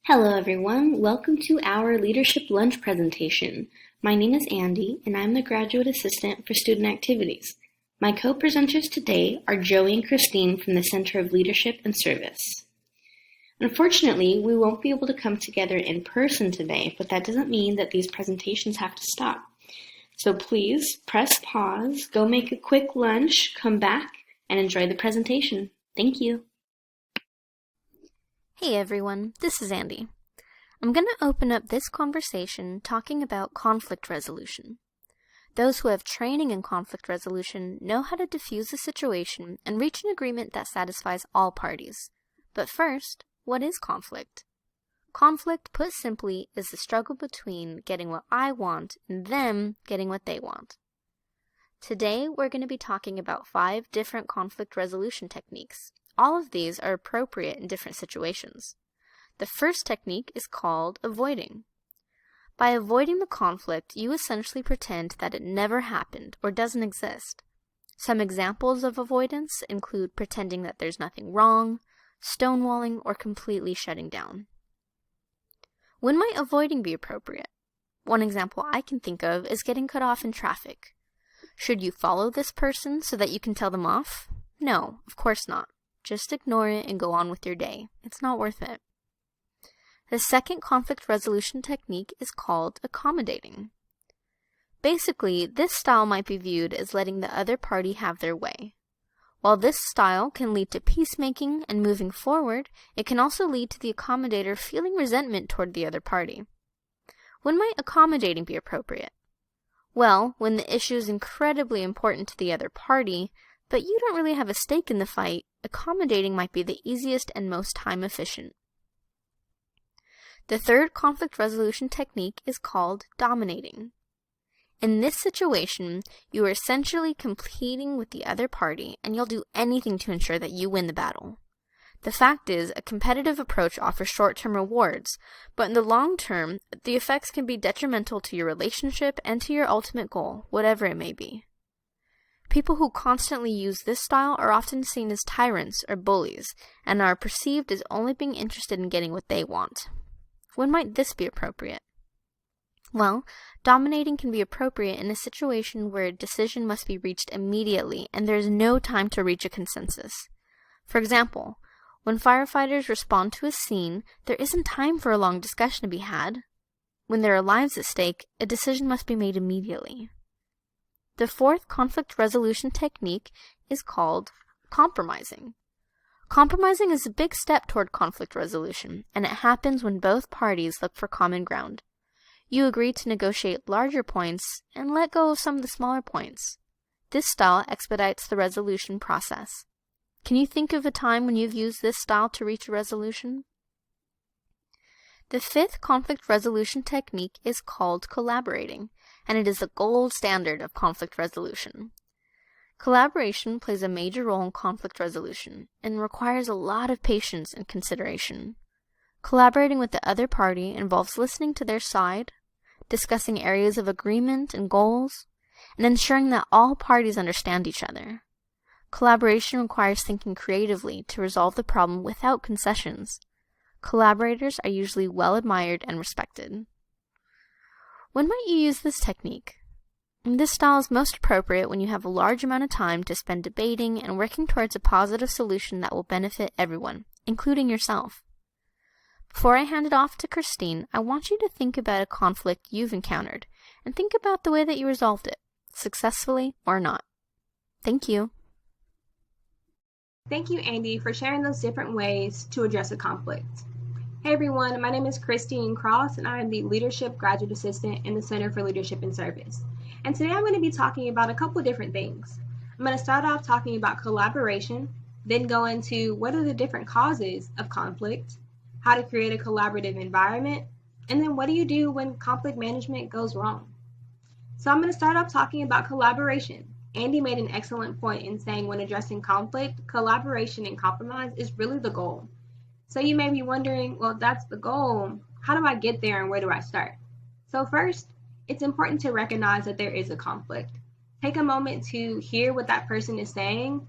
Hello everyone, welcome to our Leadership Lunch presentation. My name is Andy and I'm the Graduate Assistant for Student Activities. My co-presenters today are Joey and Christine from the Center of Leadership and Service. Unfortunately, we won't be able to come together in person today, but that doesn't mean that these presentations have to stop. So please press pause, go make a quick lunch, come back, and enjoy the presentation. Thank you. Hey everyone, this is Andy. I'm going to open up this conversation talking about conflict resolution. Those who have training in conflict resolution know how to diffuse a situation and reach an agreement that satisfies all parties. But first, what is conflict? Conflict, put simply, is the struggle between getting what I want and them getting what they want. Today, we're going to be talking about 5 different conflict resolution techniques. All of these are appropriate in different situations. The first technique is called avoiding. By avoiding the conflict, you essentially pretend that it never happened or doesn't exist. Some examples of avoidance include pretending that there's nothing wrong, stonewalling, or completely shutting down. When might avoiding be appropriate? One example I can think of is getting cut off in traffic. Should you follow this person so that you can tell them off? No, of course not. Just ignore it and go on with your day. It's not worth it. The second conflict resolution technique is called accommodating. Basically, this style might be viewed as letting the other party have their way. While this style can lead to peacemaking and moving forward, it can also lead to the accommodator feeling resentment toward the other party. When might accommodating be appropriate? Well, when the issue is incredibly important to the other party, but you don't really have a stake in the fight, accommodating might be the easiest and most time efficient. The third conflict resolution technique is called dominating. In this situation, you are essentially competing with the other party and you'll do anything to ensure that you win the battle. The fact is, a competitive approach offers short-term rewards, but in the long term, the effects can be detrimental to your relationship and to your ultimate goal, whatever it may be. People who constantly use this style are often seen as tyrants or bullies, and are perceived as only being interested in getting what they want. When might this be appropriate? Well, dominating can be appropriate in a situation where a decision must be reached immediately and there is no time to reach a consensus. For example, when firefighters respond to a scene, there isn't time for a long discussion to be had. When there are lives at stake, a decision must be made immediately. The fourth conflict resolution technique is called compromising. Compromising is a big step toward conflict resolution, and it happens when both parties look for common ground. You agree to negotiate larger points and let go of some of the smaller points. This style expedites the resolution process. Can you think of a time when you've used this style to reach a resolution? The fifth conflict resolution technique is called collaborating, and it is the gold standard of conflict resolution. Collaboration plays a major role in conflict resolution and requires a lot of patience and consideration. Collaborating with the other party involves listening to their side, discussing areas of agreement and goals, and ensuring that all parties understand each other. Collaboration requires thinking creatively to resolve the problem without concessions. Collaborators are usually well admired and respected. When might you use this technique? This style is most appropriate when you have a large amount of time to spend debating and working towards a positive solution that will benefit everyone, including yourself. Before I hand it off to Christine, I want you to think about a conflict you've encountered and think about the way that you resolved it, successfully or not. Thank you. Thank you, Andy, for sharing those different ways to address a conflict. Hey everyone, my name is Christine Cross and I am the Leadership Graduate Assistant in the Center for Leadership and Service. And today I'm going to be talking about a couple different things. I'm going to start off talking about collaboration, then go into what are the different causes of conflict, how to create a collaborative environment, and then what do you do when conflict management goes wrong. So I'm going to start off talking about collaboration. Andy made an excellent point in saying when addressing conflict, collaboration and compromise is really the goal. So you may be wondering, well, that's the goal. How do I get there and where do I start? So first, it's important to recognize that there is a conflict. Take a moment to hear what that person is saying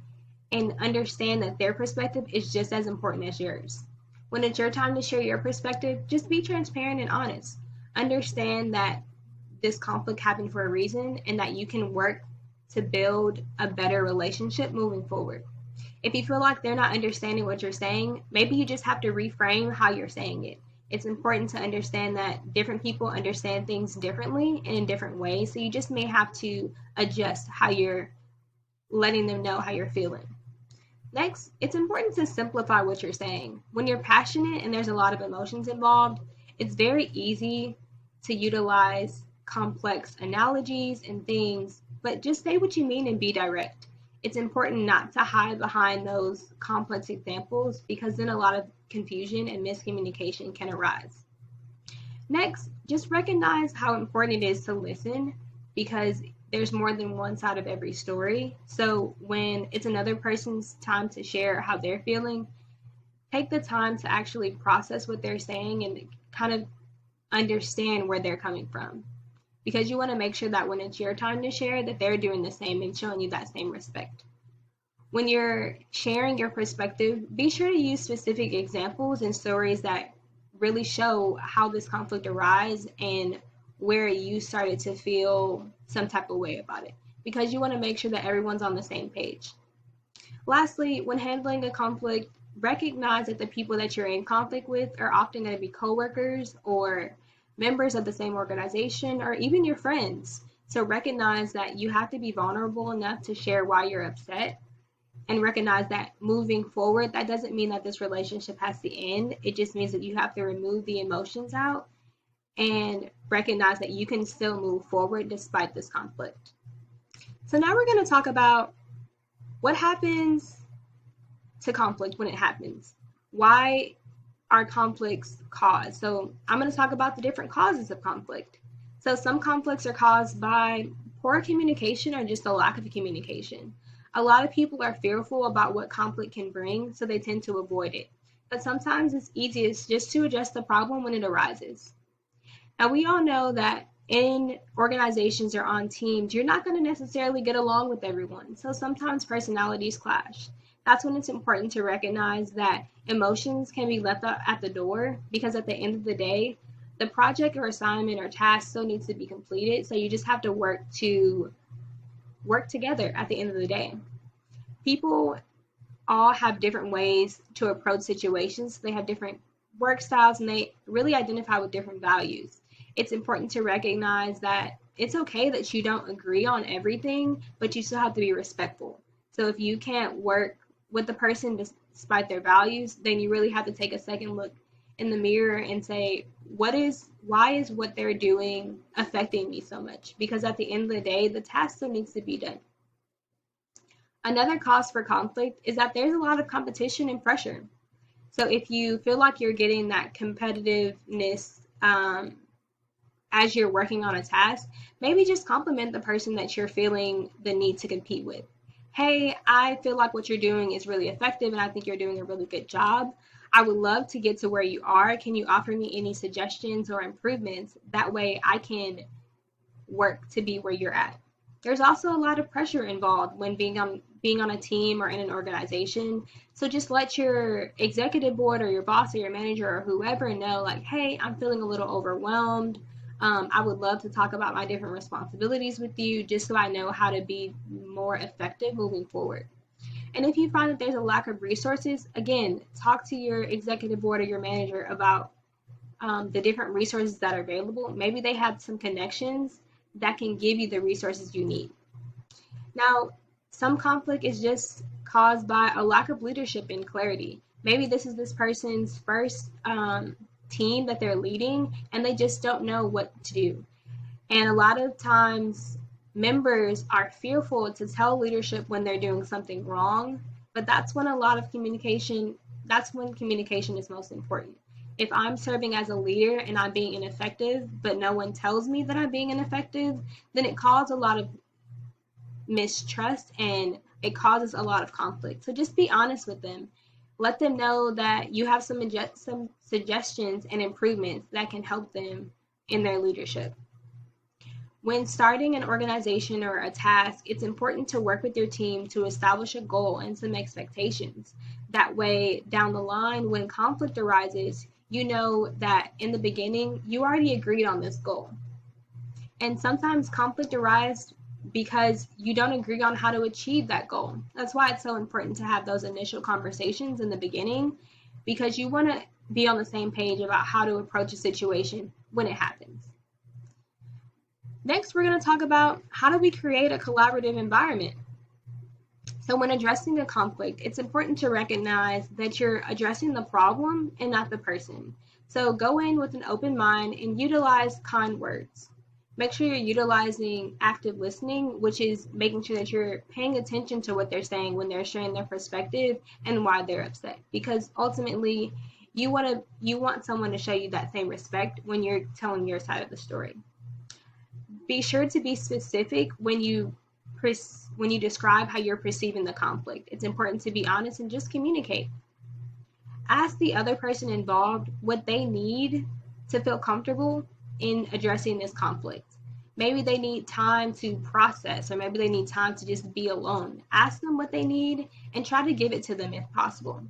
and understand that their perspective is just as important as yours. When it's your time to share your perspective, just be transparent and honest. Understand that this conflict happened for a reason and that you can work to build a better relationship moving forward. If you feel like they're not understanding what you're saying, maybe you just have to reframe how you're saying it. It's important to understand that different people understand things differently and in different ways, so you just may have to adjust how you're letting them know how you're feeling. Next, it's important to simplify what you're saying. When you're passionate and there's a lot of emotions involved, it's very easy to utilize complex analogies and things, but just say what you mean and be direct. It's important not to hide behind those complex examples because then a lot of confusion and miscommunication can arise. Next, just recognize how important it is to listen because there's more than one side of every story. So when it's another person's time to share how they're feeling, take the time to actually process what they're saying and kind of understand where they're coming from. Because you want to make sure that when it's your time to share, that they're doing the same and showing you that same respect. When you're sharing your perspective, be sure to use specific examples and stories that really show how this conflict arose and where you started to feel some type of way about it, because you want to make sure that everyone's on the same page. Lastly, when handling a conflict, recognize that the people that you're in conflict with are often going to be coworkers or members of the same organization or even your friends. So recognize that you have to be vulnerable enough to share why you're upset, and recognize that moving forward, that doesn't mean that this relationship has to end. It just means that you have to remove the emotions out and recognize that you can still move forward despite this conflict. So now we're going to talk about what happens to conflict when it happens. Why are conflicts caused? So I'm going to talk about the different causes of conflict. So some conflicts are caused by poor communication or just a lack of communication. A lot of people are fearful about what conflict can bring, so they tend to avoid it. But sometimes it's easiest just to address the problem when it arises. Now, we all know that in organizations or on teams, you're not going to necessarily get along with everyone. So sometimes personalities clash. That's when it's important to recognize that emotions can be left at the door, because at the end of the day, the project or assignment or task still needs to be completed. So you just have to work together at the end of the day. People all have different ways to approach situations. They have different work styles and they really identify with different values. It's important to recognize that it's okay that you don't agree on everything, but you still have to be respectful. So if you can't work with the person despite their values, then you really have to take a second look in the mirror and say, why is what they're doing affecting me so much? Because at the end of the day, the task still needs to be done. Another cause for conflict is that there's a lot of competition and pressure. So if you feel like you're getting that competitiveness as you're working on a task, maybe just compliment the person that you're feeling the need to compete with. Hey, I feel like what you're doing is really effective and I think you're doing a really good job. I would love to get to where you are. Can you offer me any suggestions or improvements? That way I can work to be where you're at. There's also a lot of pressure involved when being on a team or in an organization. So just let your executive board or your boss or your manager or whoever know, like, hey, I'm feeling a little overwhelmed. I would love to talk about my different responsibilities with you just so I know how to be more effective moving forward. And if you find that there's a lack of resources, again, talk to your executive board or your manager about the different resources that are available. Maybe they have some connections that can give you the resources you need. Now, some conflict is just caused by a lack of leadership and clarity. Maybe this is this person's first team that they're leading and they just don't know what to do. And a lot of times members are fearful to tell leadership when they're doing something wrong, but that's when communication is most important. If I'm serving as a leader and I'm being ineffective, but no one tells me that I'm being ineffective, then it causes a lot of mistrust and it causes a lot of conflict. So just be honest with them. Let them know that you have some suggestions and improvements that can help them in their leadership. When starting an organization or a task, it's important to work with your team to establish a goal and some expectations. That way, down the line, when conflict arises, you know that in the beginning, you already agreed on this goal. And sometimes conflict arises because you don't agree on how to achieve that goal. That's why it's so important to have those initial conversations in the beginning, because you want to be on the same page about how to approach a situation when it happens. Next, we're going to talk about how do we create a collaborative environment. So when addressing a conflict, it's important to recognize that you're addressing the problem and not the person. So go in with an open mind and utilize kind words. Make sure you're utilizing active listening, which is making sure that you're paying attention to what they're saying when they're sharing their perspective and why they're upset. Because ultimately, you want someone to show you that same respect when you're telling your side of the story. Be sure to be specific when you describe how you're perceiving the conflict. It's important to be honest and just communicate. Ask the other person involved what they need to feel comfortable in addressing this conflict. Maybe they need time to process, or maybe they need time to just be alone. Ask them what they need and try to give it to them if possible.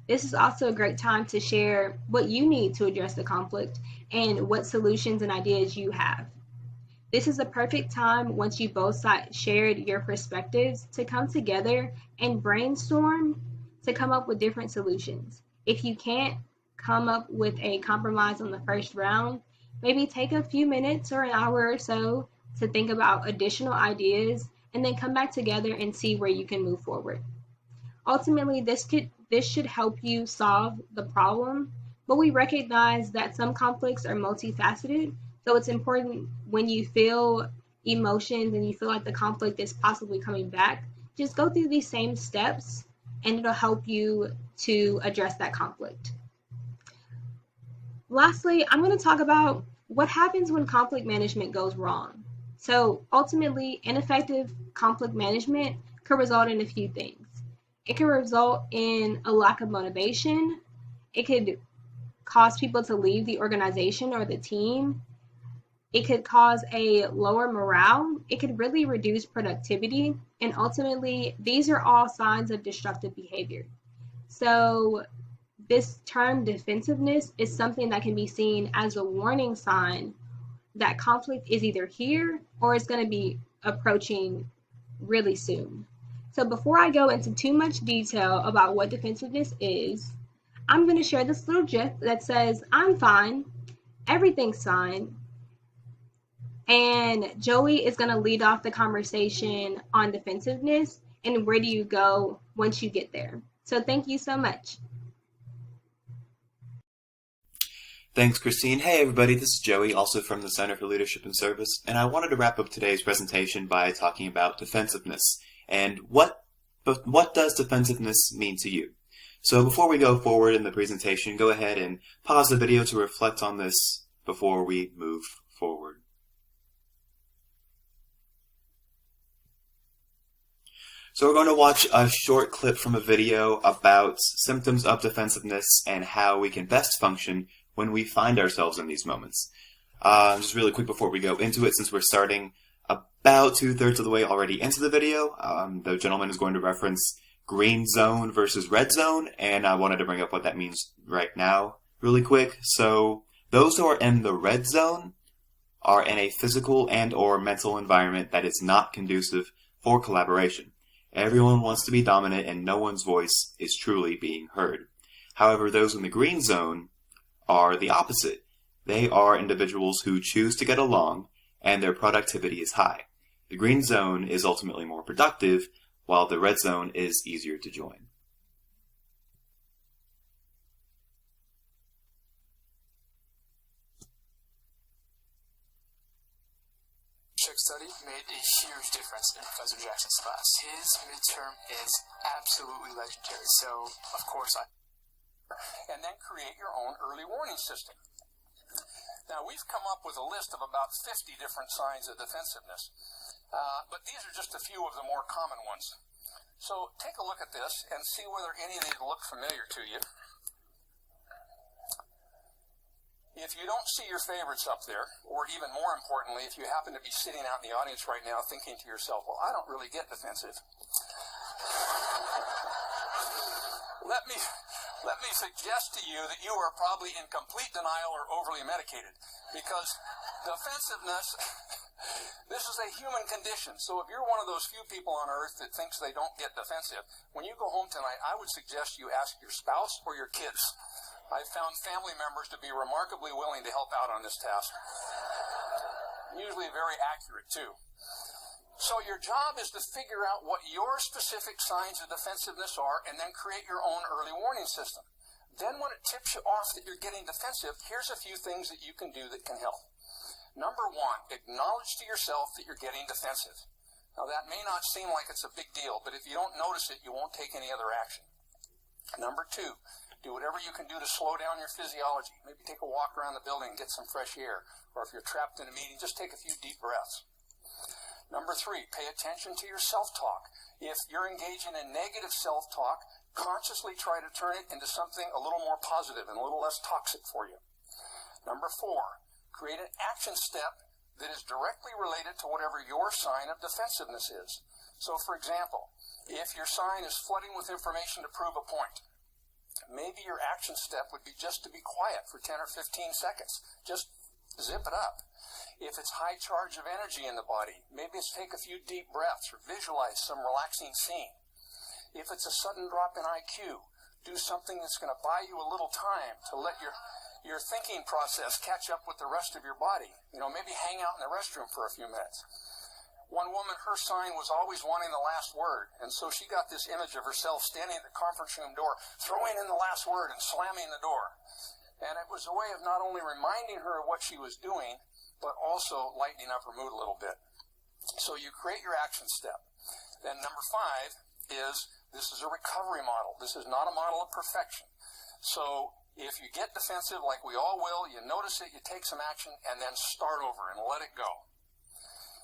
This is also a great time to share what you need to address the conflict and what solutions and ideas you have. This is a perfect time, once you both sides shared your perspectives, to come together and brainstorm to come up with different solutions. If you can't come up with a compromise on the first round, maybe take a few minutes or an hour or so to think about additional ideas and then come back together and see where you can move forward. Ultimately, this should help you solve the problem, but we recognize that some conflicts are multifaceted, so it's important when you feel emotions and you feel like the conflict is possibly coming back, just go through these same steps and it'll help you to address that conflict. Lastly, I'm going to talk about what happens when conflict management goes wrong. So ultimately, ineffective conflict management could result in a few things. It can result in a lack of motivation. It could cause people to leave the organization or the team. It could cause a lower morale. It could really reduce productivity. And ultimately, these are all signs of destructive behavior. So this term defensiveness is something that can be seen as a warning sign that conflict is either here or it's going to be approaching really soon. So before I go into too much detail about what defensiveness is, I'm going to share this little GIF that says, "I'm fine, everything's fine," and Joey is going to lead off the conversation on defensiveness and where do you go once you get there. So thank you so much. Thanks, Christine. Hey, everybody, this is Joey, also from the Center for Leadership and Service, and I wanted to wrap up today's presentation by talking about defensiveness and what does defensiveness mean to you? So before we go forward in the presentation, go ahead and pause the video to reflect on this before we move forward. So we're going to watch a short clip from a video about symptoms of defensiveness and how we can best function when we find ourselves in these moments. Just really quick before we go into it, since we're starting about 2/3 of the way already into the video, the gentleman is going to reference green zone versus red zone, and I wanted to bring up what that means right now really quick. So those who are in the red zone are in a physical and or mental environment that is not conducive for collaboration. Everyone wants to be dominant and no one's voice is truly being heard. However, those in the green zone are the opposite. They are individuals who choose to get along and their productivity is high. The green zone is ultimately more productive, while the red zone is easier to join. Study made a huge difference in Professor Jackson's class. His midterm is absolutely legendary. So, of course, and then create your own early warning system. Now, we've come up with a list of about 50 different signs of defensiveness, but these are just a few of the more common ones. So take a look at this and see whether any of these look familiar to you. If if you don't see your favorites up there, or even more importantly, if you happen to be sitting out in the audience right now thinking to yourself, well, I don't really get defensive. Let me suggest to you that you are probably in complete denial or overly medicated, because defensiveness, this is a human condition. So if you're one of those few people on earth that thinks they don't get defensive, when you go home tonight, I would suggest you ask your spouse or your kids. I've found family members to be remarkably willing to help out on this task. Usually very accurate, too. So your job is to figure out what your specific signs of defensiveness are and then create your own early warning system. Then when it tips you off that you're getting defensive, here's a few things that you can do that can help. Number one, acknowledge to yourself that you're getting defensive. Now that may not seem like it's a big deal, but if you don't notice it, you won't take any other action. Number two, do whatever you can do to slow down your physiology. Maybe take a walk around the building and get some fresh air. Or if you're trapped in a meeting, just take a few deep breaths. Number three, pay attention to your self-talk. If you're engaging in negative self-talk, consciously try to turn it into something a little more positive and a little less toxic for you. Number four, create an action step that is directly related to whatever your sign of defensiveness is. So, for example, if your sign is flooding with information to prove a point, maybe your action step would be just to be quiet for 10 or 15 seconds. Just zip it up. If it's high charge of energy in the body, maybe it's take a few deep breaths or visualize some relaxing scene. If it's a sudden drop in IQ, do something that's going to buy you a little time to let your thinking process catch up with the rest of your body. Maybe hang out in the restroom for a few minutes. One woman, her sign was always wanting the last word, and so she got this image of herself standing at the conference room door, throwing in the last word and slamming the door. And it was a way of not only reminding her of what she was doing, but also lightening up her mood a little bit. So you create your action step. Then number five is, this is a recovery model. This is not a model of perfection. So if you get defensive, like we all will, you notice it, you take some action, and then start over and let it go.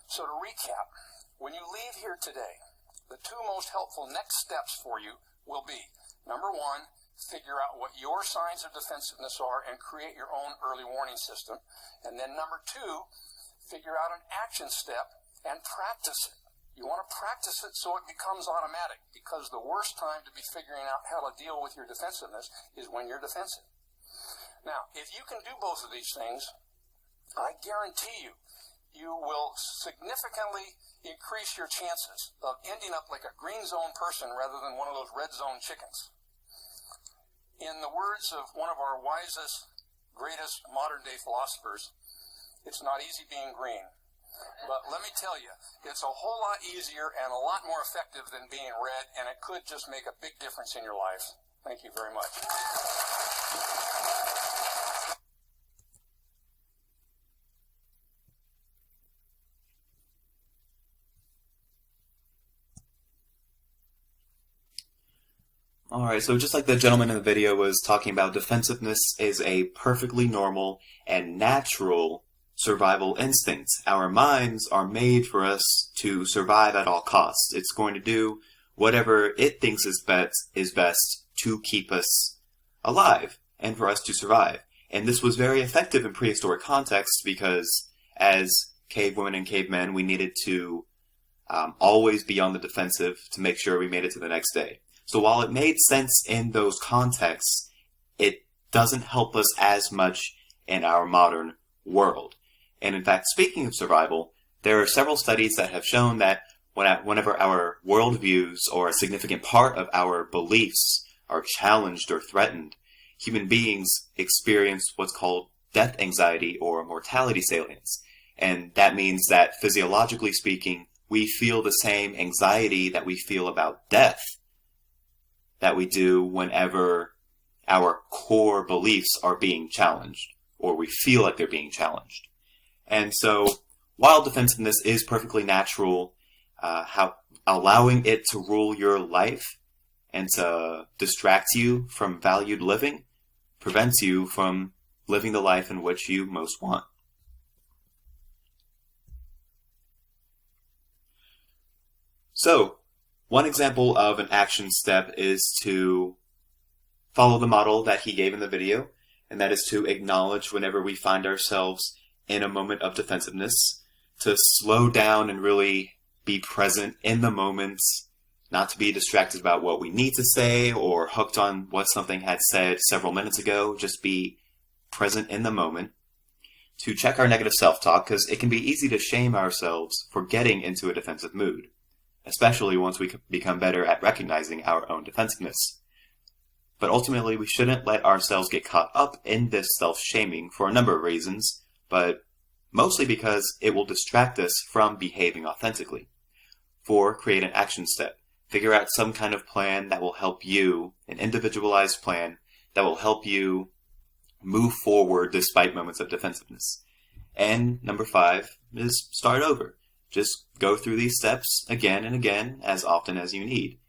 So to recap, when you leave here today, the two most helpful next steps for you will be, number one, figure out what your signs of defensiveness are and create your own early warning system. And then number two, figure out an action step and practice it. You want to practice it so it becomes automatic, because the worst time to be figuring out how to deal with your defensiveness is when you're defensive. Now, if you can do both of these things, I guarantee you, you will significantly increase your chances of ending up like a green zone person rather than one of those red zone chickens. In the words of one of our wisest, greatest modern-day philosophers, it's not easy being green. But let me tell you, it's a whole lot easier and a lot more effective than being red, and it could just make a big difference in your life. Thank you very much. Alright, so just like the gentleman in the video was talking about, defensiveness is a perfectly normal and natural survival instinct. Our minds are made for us to survive at all costs. It's going to do whatever it thinks is best to keep us alive and for us to survive. And this was very effective in prehistoric contexts because as cavewomen and cavemen, we needed to always be on the defensive to make sure we made it to the next day. So while it made sense in those contexts, it doesn't help us as much in our modern world. And in fact, speaking of survival, there are several studies that have shown that whenever our worldviews or a significant part of our beliefs are challenged or threatened, human beings experience what's called death anxiety or mortality salience. And that means that physiologically speaking, we feel the same anxiety that we feel about death that we do whenever our core beliefs are being challenged, or we feel like they're being challenged. And so, while defensiveness is perfectly natural, allowing it to rule your life and to distract you from valued living prevents you from living the life in which you most want. So, one example of an action step is to follow the model that he gave in the video, and that is to acknowledge whenever we find ourselves in a moment of defensiveness, to slow down and really be present in the moment, not to be distracted about what we need to say or hooked on what something had said several minutes ago, just be present in the moment. To check our negative self-talk, because it can be easy to shame ourselves for getting into a defensive mood, especially once we become better at recognizing our own defensiveness. But ultimately, we shouldn't let ourselves get caught up in this self-shaming for a number of reasons, but mostly because it will distract us from behaving authentically. 4, create an action step. Figure out some kind of plan that will help you, an individualized plan that will help you move forward despite moments of defensiveness. And number 5 is start over. Just go through these steps again and again as often as you need.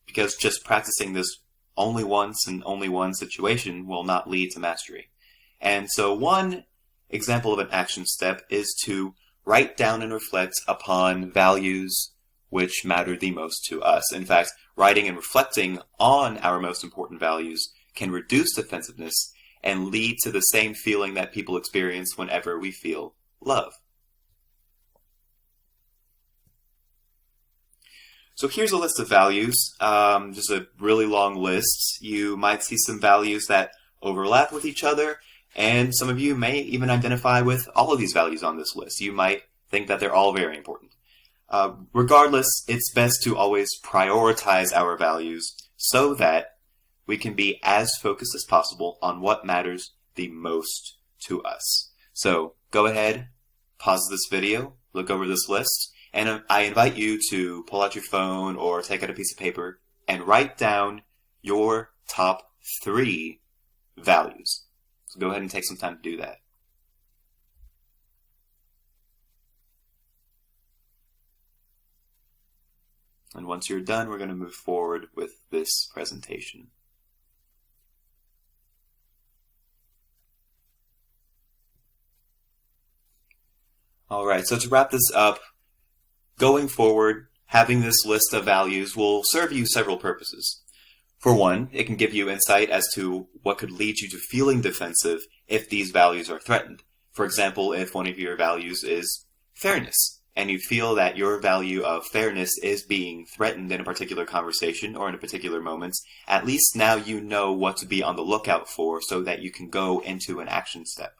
Because just practicing this only once in only one situation will not lead to mastery. And so one example of an action step is to write down and reflect upon values which matter the most to us. In fact, writing and reflecting on our most important values can reduce defensiveness and lead to the same feeling that people experience whenever we feel love. So here's a list of values, just a really long list. You might see some values that overlap with each other, and some of you may even identify with all of these values on this list. You might think that they're all very important. Regardless, it's best to always prioritize our values so that we can be as focused as possible on what matters the most to us. So go ahead, pause this video, look over this list, and I invite you to pull out your phone or take out a piece of paper and write down your top 3 values. So go ahead and take some time to do that. And once you're done, we're going to move forward with this presentation. All right, so to wrap this up, going forward, having this list of values will serve you several purposes. For one, it can give you insight as to what could lead you to feeling defensive if these values are threatened. For example, if one of your values is fairness, and you feel that your value of fairness is being threatened in a particular conversation or in a particular moment, at least now you know what to be on the lookout for so that you can go into an action step.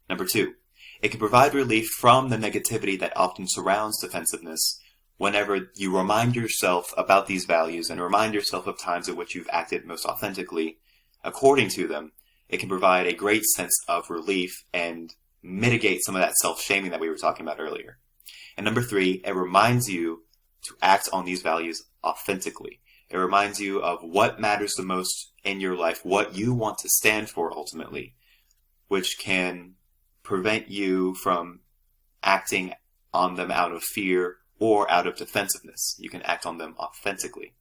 Number 2, it can provide relief from the negativity that often surrounds defensiveness whenever you remind yourself about these values and remind yourself of times at which you've acted most authentically according to them. It can provide a great sense of relief and mitigate some of that self-shaming that we were talking about earlier. And number 3, it reminds you to act on these values authentically. It reminds you of what matters the most in your life, what you want to stand for ultimately, which can prevent you from acting on them out of fear or out of defensiveness. You can act on them authentically.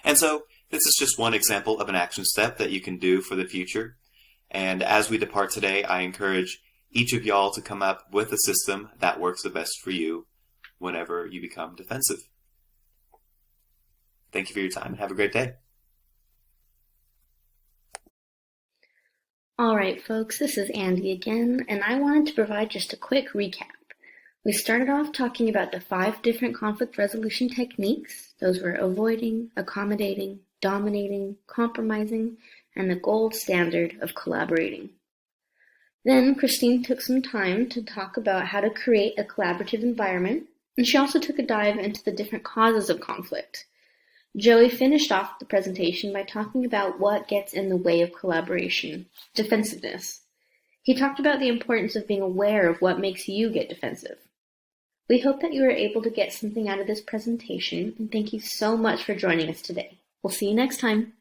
And so this is just one example of an action step that you can do for the future. And as we depart today, I encourage each of y'all to come up with a system that works the best for you whenever you become defensive. Thank you for your time and have a great day. All right, folks, this is Andy again, and I wanted to provide just a quick recap. We started off talking about the 5 different conflict resolution techniques. Those were avoiding, accommodating, dominating, compromising, and the gold standard of collaborating. Then Christine took some time to talk about how to create a collaborative environment, and she also took a dive into the different causes of conflict. Joey finished off the presentation by talking about what gets in the way of collaboration, defensiveness. He talked about the importance of being aware of what makes you get defensive. We hope that you were able to get something out of this presentation, and thank you so much for joining us today. We'll see you next time.